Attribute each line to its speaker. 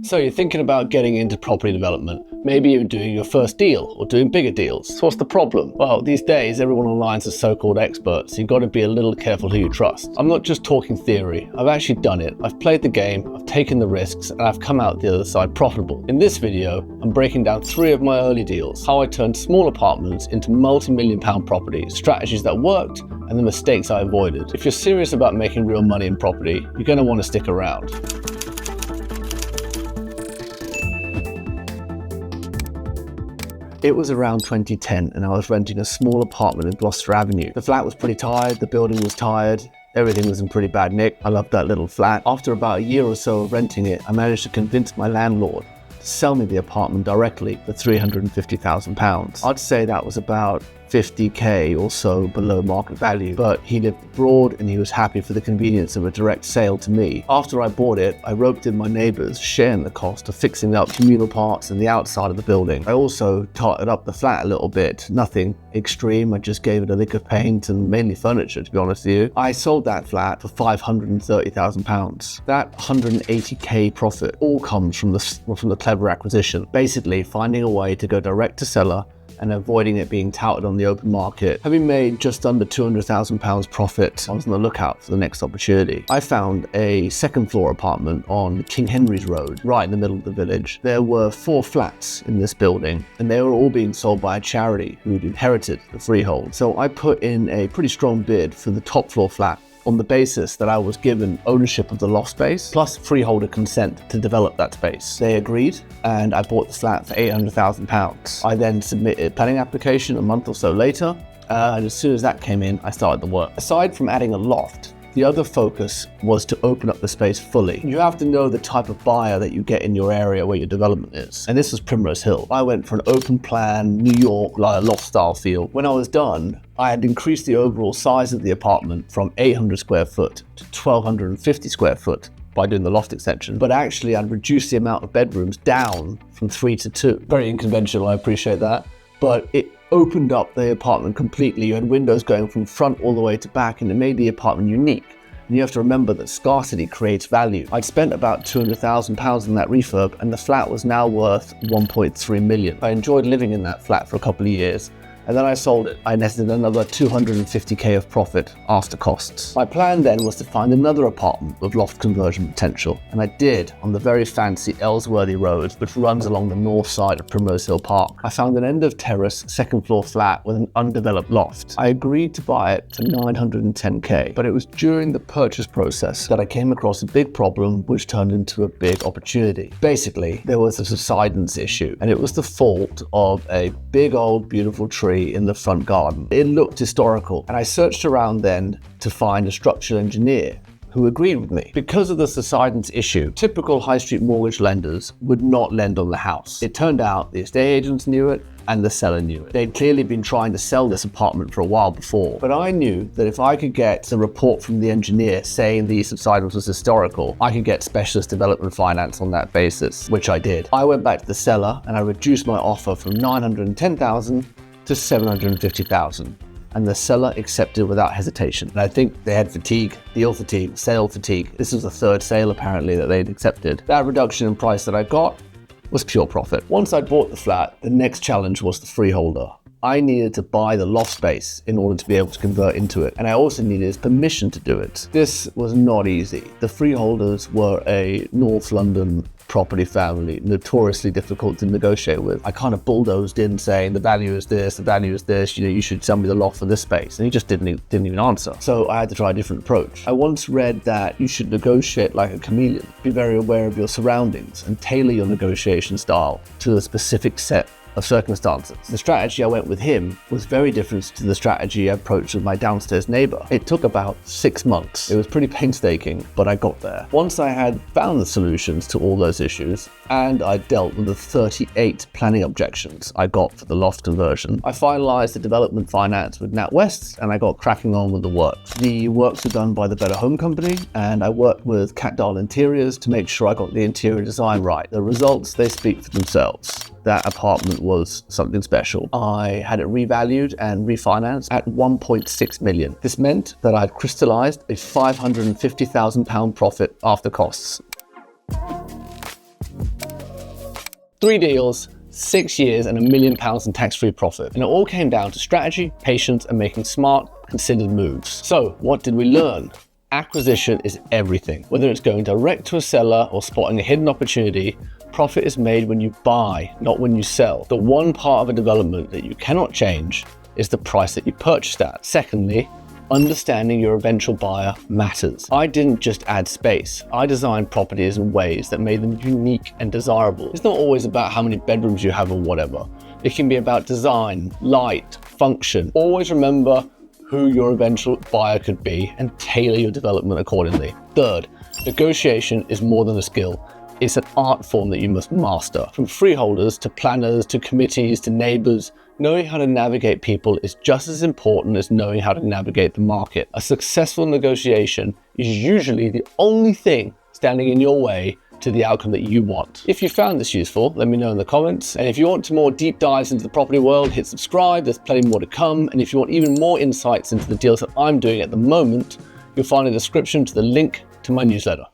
Speaker 1: So you're thinking about getting into property development. Maybe you're doing your first deal or doing bigger deals. So what's the problem? Well, these days everyone online is a so-called expert, so you've got to be a little careful who you trust. I'm not just talking theory, I've actually done it. I've played the game, I've taken the risks, and I've come out the other side profitable. In this video, I'm breaking down 3 of my early deals, how I turned small apartments into multi-million pound properties, strategies that worked, and the mistakes I avoided. If you're serious about making real money in property, you're going to want to stick around. It was around 2010 and I was renting a small apartment in Gloucester Avenue. The flat was pretty tired, the building was tired, everything was in pretty bad nick. I loved that little flat. After about a year or so of renting it, I managed to convince my landlord to sell me the apartment directly for £350,000. I'd say that was about 50k or so below market value, but he lived abroad and he was happy for the convenience of a direct sale to me. After I bought it, I roped in my neighbours, sharing the cost of fixing up communal parts and the outside of the building. I also tarted up the flat a little bit, nothing extreme, I just gave it a lick of paint and mainly furniture, to be honest with you. I sold that flat for £530,000. That 180k profit all comes from the clever acquisition, basically finding a way to go direct to seller and avoiding it being touted on the open market. Having made just under £200,000 profit, I was on the lookout for the next opportunity. I found a second floor apartment on King Henry's Road, right in the middle of the village. There were 4 flats in this building and they were all being sold by a charity who'd inherited the freehold. So I put in a pretty strong bid for the top floor flat on the basis that I was given ownership of the loft space, plus freeholder consent to develop that space. They agreed, and I bought the flat for £800,000. I then submitted a planning application a month or so later, and as soon as that came in, I started the work. Aside from adding a loft, the other focus was to open up the space fully. You have to know the type of buyer that you get in your area where your development is. And this was Primrose Hill. I went for an open plan, New York, like a loft style feel. When I was done, I had increased the overall size of the apartment from 800 square foot to 1250 square foot by doing the loft extension. But actually I'd reduced the amount of bedrooms down from 3 to 2. Very unconventional, I appreciate that. But it opened up the apartment completely. You had windows going from front all the way to back, and it made the apartment unique. And you have to remember that scarcity creates value. I'd spent about £200,000 in that refurb, and the flat was now worth 1.3 million. I enjoyed living in that flat for a couple of years, and then I sold it. I netted another 250k of profit after costs. My plan then was to find another apartment with loft conversion potential, and I did on the very fancy Ellsworthy Road, which runs along the north side of Primrose Hill Park. I found an end of terrace second floor flat with an undeveloped loft. I agreed to buy it for 910k, but it was during the purchase process that I came across a big problem which turned into a big opportunity. Basically, there was a subsidence issue, and it was the fault of a big old beautiful tree in the front garden. It looked historical, and I searched around then to find a structural engineer who agreed with me. Because of the subsidence issue, typical high street mortgage lenders would not lend on the house. It turned out the estate agents knew it and the seller knew it. They'd clearly been trying to sell this apartment for a while before, but I knew that if I could get the report from the engineer saying the subsidence was historical, I could get specialist development finance on that basis, which I did. I went back to the seller and I reduced my offer from 910,000 to 750,000. And the seller accepted without hesitation. And I think they had fatigue, deal fatigue, sale fatigue. This was the 3rd sale apparently that they'd accepted. That reduction in price that I got was pure profit. Once I bought the flat, the next challenge was the freeholder. I needed to buy the loft space in order to be able to convert into it, and I also needed his permission to do it. This was not easy. The freeholders were a North London property family, notoriously difficult to negotiate with. I kind of bulldozed in saying the value is this, you should sell me the loft for this space, and he just didn't even answer. So I had to try a different approach. I once read that you should negotiate like a chameleon. Be very aware of your surroundings and tailor your negotiation style to a specific set of circumstances. The strategy I went with him was very different to the strategy I approached with my downstairs neighbor. It took about 6 months. It was pretty painstaking, but I got there. Once I had found the solutions to all those issues, and I dealt with the 38 planning objections I got for the loft conversion, I finalized the development finance with NatWest, and I got cracking on with the work. The works were done by the Better Home Company, and I worked with Cat Dial Interiors to make sure I got the interior design right. The results, they speak for themselves. That apartment was something special. I had it revalued and refinanced at 1.6 million. This meant that I'd crystallized a £550,000 profit after costs. 3 deals, 6 years and £1 million in tax-free profit. And it all came down to strategy, patience, and making smart, considered moves. So what did we learn? Acquisition is everything. Whether it's going direct to a seller or spotting a hidden opportunity, profit is made when you buy, not when you sell. The one part of a development that you cannot change is the price that you purchased at. Secondly, understanding your eventual buyer matters. I didn't just add space. I designed properties in ways that made them unique and desirable. It's not always about how many bedrooms you have or whatever. It can be about design, light, function. Always remember who your eventual buyer could be and tailor your development accordingly. Third, negotiation is more than a skill. It's an art form that you must master. From freeholders to planners to committees to neighbors, knowing how to navigate people is just as important as knowing how to navigate the market. A successful negotiation is usually the only thing standing in your way to the outcome that you want. If you found this useful, let me know in the comments. And if you want more deep dives into the property world, hit subscribe. There's plenty more to come. And if you want even more insights into the deals that I'm doing at the moment, you'll find a description to the link to my newsletter.